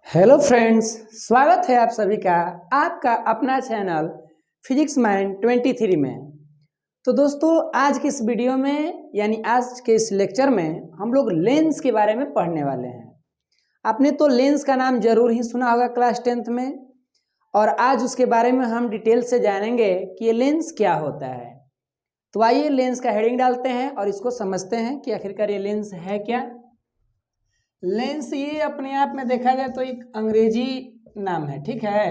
Hello friends, स्वागत है आप सभी का आपका अपना चैनल फिजिक्स माइंड 23 में। तो दोस्तों, आज की इस वीडियो में यानी आज के इस लेक्चर में हम लोग लेंस के बारे में पढ़ने वाले हैं। आपने तो लेंस का नाम जरूर ही सुना होगा क्लास 10th में, और आज उसके बारे में हम डिटेल से जानेंगे कि ये लेंस क्या होता है। तो आइए लेंस का हेडिंग डालते हैं और इसको समझते हैं कि आखिरकार ये लेंस है क्या। लेंस ये अपने आप में देखा जाए तो एक अंग्रेजी नाम है, ठीक है।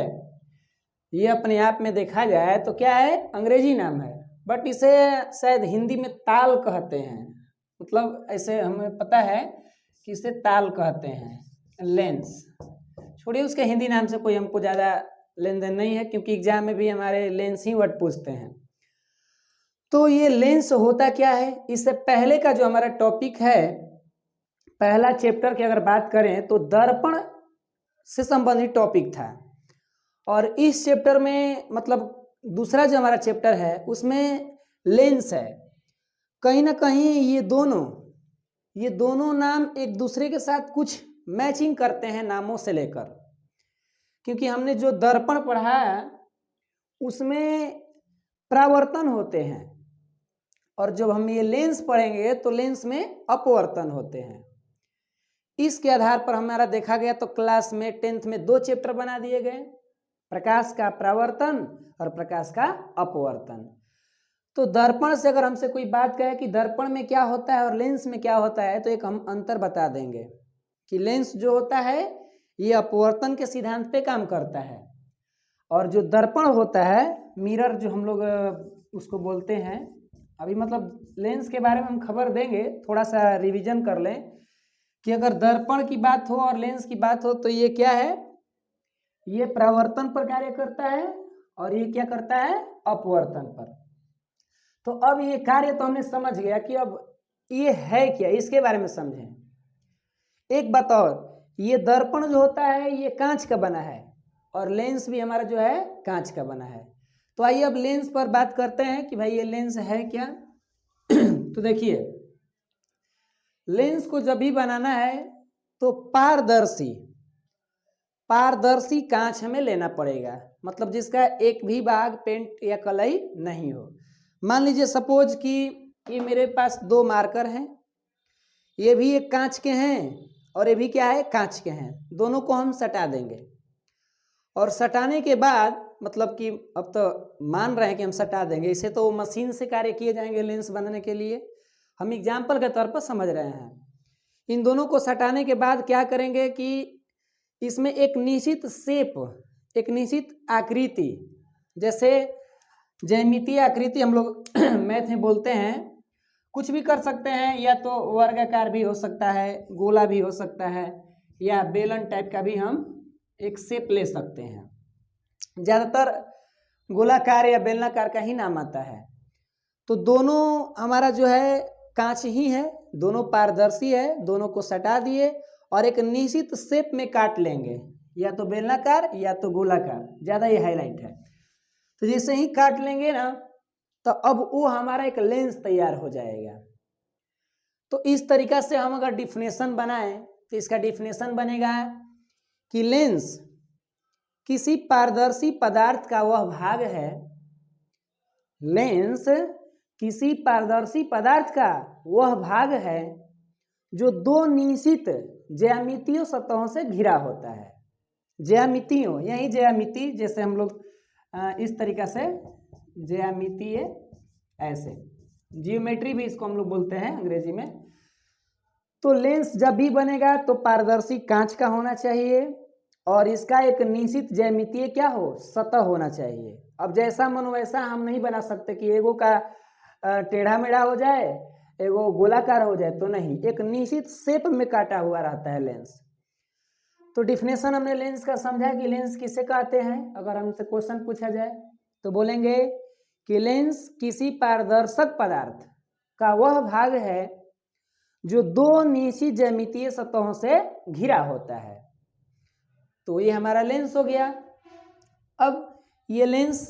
ये अपने आप में देखा जाए तो क्या है, अंग्रेजी नाम है, बट इसे शायद हिंदी में ताल कहते हैं। मतलब ऐसे हमें पता है कि इसे ताल कहते हैं, लेंस। छोड़िए उसके हिंदी नाम से कोई हमको ज़्यादा लेन देन नहीं है, क्योंकि एग्जाम में भी हमारे लेंस ही वर्ड पूछते हैं। तो ये लेंस होता क्या है, इससे पहले का जो हमारा टॉपिक है, पहला चैप्टर की अगर बात करें तो दर्पण से संबंधित टॉपिक था। और इस चैप्टर में मतलब दूसरा जो हमारा चैप्टर है उसमें लेंस है। कहीं ना कहीं ये दोनों नाम एक दूसरे के साथ कुछ मैचिंग करते हैं नामों से लेकर, क्योंकि हमने जो दर्पण पढ़ा उसमें परावर्तन होते हैं, और जब हम ये लेंस पढ़ेंगे तो लेंस में अपवर्तन होते हैं। इसके आधार पर हमारा देखा गया तो क्लास में 10th में 2 चैप्टर बना दिए गए, प्रकाश का परावर्तन और प्रकाश का अपवर्तन। तो दर्पण से अगर हमसे कोई बात कहे कि दर्पण में क्या होता है और लेंस में क्या होता है, तो एक हम अंतर बता देंगे कि लेंस जो होता है ये अपवर्तन के सिद्धांत पे काम करता है, और जो दर्पण होता है, मिरर जो हम लोग उसको बोलते हैं। अभी मतलब लेंस के बारे में हम खबर देंगे, थोड़ा सा रिवीजन कर लें कि अगर दर्पण की बात हो और लेंस की बात हो तो ये क्या है, ये परावर्तन पर कार्य करता है और ये क्या करता है, अपवर्तन पर। तो अब ये कार्य तो हमने समझ गया कि अब ये है क्या, इसके बारे में समझें। एक बात और, ये दर्पण जो होता है ये कांच का बना है और लेंस भी हमारा जो है कांच का बना है। तो आइए अब लेंस पर बात करते हैं कि भाई ये लेंस है क्या। तो देखिए, लेंस को जब भी बनाना है तो पारदर्शी कांच हमें लेना पड़ेगा, मतलब जिसका एक भी भाग पेंट या कलई नहीं हो। मान लीजिए सपोज कि ये मेरे पास 2 मार्कर हैं, ये भी एक कांच के हैं और ये भी क्या है, कांच के हैं। दोनों को हम सटा देंगे, और सटाने के बाद मतलब कि अब तो मान रहे हैं कि हम सटा देंगे, इसे तो मशीन से कार्य किए जाएंगे लेंस बनाने के लिए, हम एग्जाम्पल के तौर पर समझ रहे हैं। इन दोनों को सटाने के बाद क्या करेंगे कि इसमें एक निश्चित शेप, एक निश्चित आकृति, जैसे ज्यामितीय आकृति हम लोग मैथ में बोलते हैं, कुछ भी कर सकते हैं, या तो वर्गाकार भी हो सकता है, गोला भी हो सकता है, या बेलन टाइप का भी हम एक शेप ले सकते हैं। ज़्यादातर गोलाकार या बेलनाकार का ही नाम आता है। तो दोनों हमारा जो है कांच ही है, दोनों पारदर्शी है, दोनों को सटा दिए और एक निश्चित शेप में काट लेंगे, या तो बेलनाकार या तो गोलाकार, ज़्यादा ये हाईलाइट है। तो जैसे ही काट लेंगे ना, तो अब वो हमारा एक लेंस तैयार हो जाएगा। तो इस तरीका से हम अगर डिफिनेशन बनाएं तो इसका डिफिनेशन बनेगा कि लेंस किसी पारदर्शी पदार्थ का वह भाग है, लेंस किसी पारदर्शी पदार्थ का वह भाग है जो 2 निश्चित ज्यामितीय सतहों से घिरा होता है। ज्यामितियों, यही ज्यामिति, जैसे हम लोग इस तरीका से ज्यामितीय, ऐसे जियोमेट्री भी इसको हम लोग बोलते हैं अंग्रेजी में। तो लेंस जब भी बनेगा तो पारदर्शी कांच का होना चाहिए और इसका एक निश्चित ज्यामितीय क्या हो, सतह होना चाहिए। अब जैसा मन वैसा हम नहीं बना सकते कि एगो का टेढ़ा मेढ़ा हो जाए, एगो गोलाकार हो जाए, तो नहीं, एक निश्चित शेप में काटा हुआ रहता है लेंस। तो डिफिनेशन हमने लेंस का समझा कि लेंस किसे कहते हैं। अगर हमसे क्वेश्चन पूछा जाए तो बोलेंगे कि लेंस किसी पारदर्शक पदार्थ का वह भाग है जो 2 निश्चित ज्यामितीय सतहों से घिरा होता है। तो ये हमारा लेंस हो गया। अब ये लेंस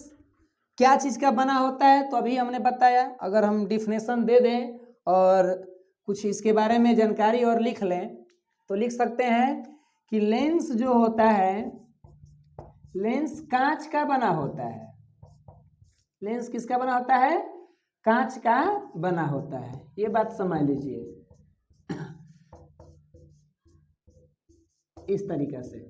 क्या चीज़ का बना होता है, तो अभी हमने बताया। अगर हम डिफिनेशन दे दें और कुछ इसके बारे में जानकारी और लिख लें तो लिख सकते हैं कि लेंस जो होता है, लेंस कांच का बना होता है। लेंस किसका बना होता है? कांच का बना होता है। ये बात समझ लीजिए इस तरीके से।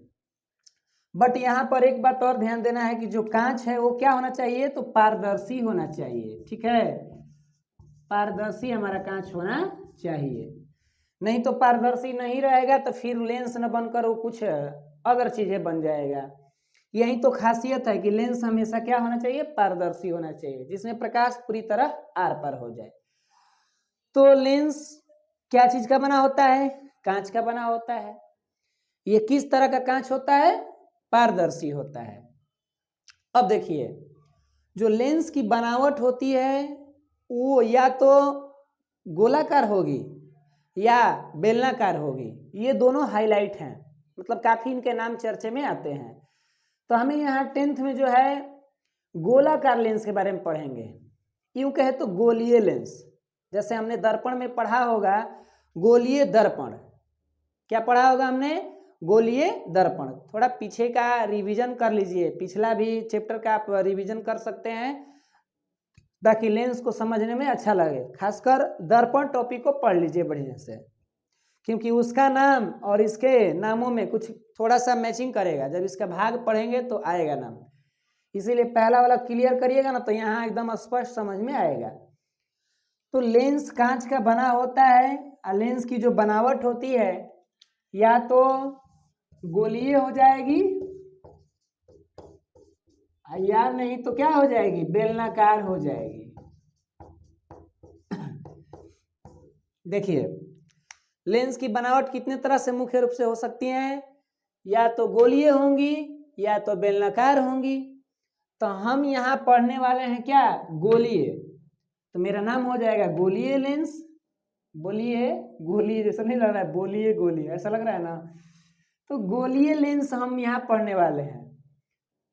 बट यहाँ पर एक बात और ध्यान देना है कि जो कांच है वो क्या होना चाहिए? तो पारदर्शी होना चाहिए। ठीक है, पारदर्शी हमारा कांच होना चाहिए। नहीं तो पारदर्शी नहीं रहेगा तो फिर लेंस न बनकर वो कुछ अदर चीजें बन जाएगा। यही तो खासियत है कि लेंस हमेशा क्या होना चाहिए? पारदर्शी होना चाहिए, जिसमें प्रकाश पूरी तरह आर पार हो जाए। तो लेंस क्या चीज का बना होता है? कांच का बना होता है। ये किस तरह का कांच होता है? पारदर्शी होता है। अब देखिए, जो लेंस की बनावट होती है वो या तो गोलाकार होगी या बेलनाकार होगी। ये दोनों हाईलाइट हैं, मतलब काफी इनके नाम चर्चे में आते हैं। तो हमें यहाँ 10th में जो है गोलाकार लेंस के बारे में पढ़ेंगे। यूं कहे तो गोलीय लेंस, जैसे हमने दर्पण में पढ़ा होगा गोलीय दर्पण। क्या पढ़ा होगा हमने? गोलीय दर्पण। थोड़ा पीछे का रिवीजन कर लीजिए, पिछला भी चैप्टर का आप रिवीजन कर सकते हैं ताकि लेंस को समझने में अच्छा लगे। खासकर दर्पण टॉपिक को पढ़ लीजिए बढ़िया से, क्योंकि उसका नाम और इसके नामों में कुछ थोड़ा सा मैचिंग करेगा। जब इसका भाग पढ़ेंगे तो आएगा नाम, इसीलिए पहला वाला क्लियर करिएगा ना तो यहाँ एकदम स्पष्ट समझ में आएगा। तो लेंस कांच का बना होता है और लेंस की जो बनावट होती है या तो गोलीय हो जाएगी या नहीं तो क्या हो जाएगी? बेलनाकार हो जाएगी। देखिए, लेंस की बनावट कितने तरह से मुख्य रूप से हो सकती है? या तो गोलीय होंगी या तो बेलनाकार होंगी। तो हम यहाँ पढ़ने वाले हैं क्या? गोलीय। तो मेरा नाम हो जाएगा गोलीय लेंस। बोलिए गोलीय जैसा नहीं लग रहा है? बोलिए गोलीय ऐसा लग रहा है ना? तो गोलीय लेंस हम यहाँ पढ़ने वाले हैं।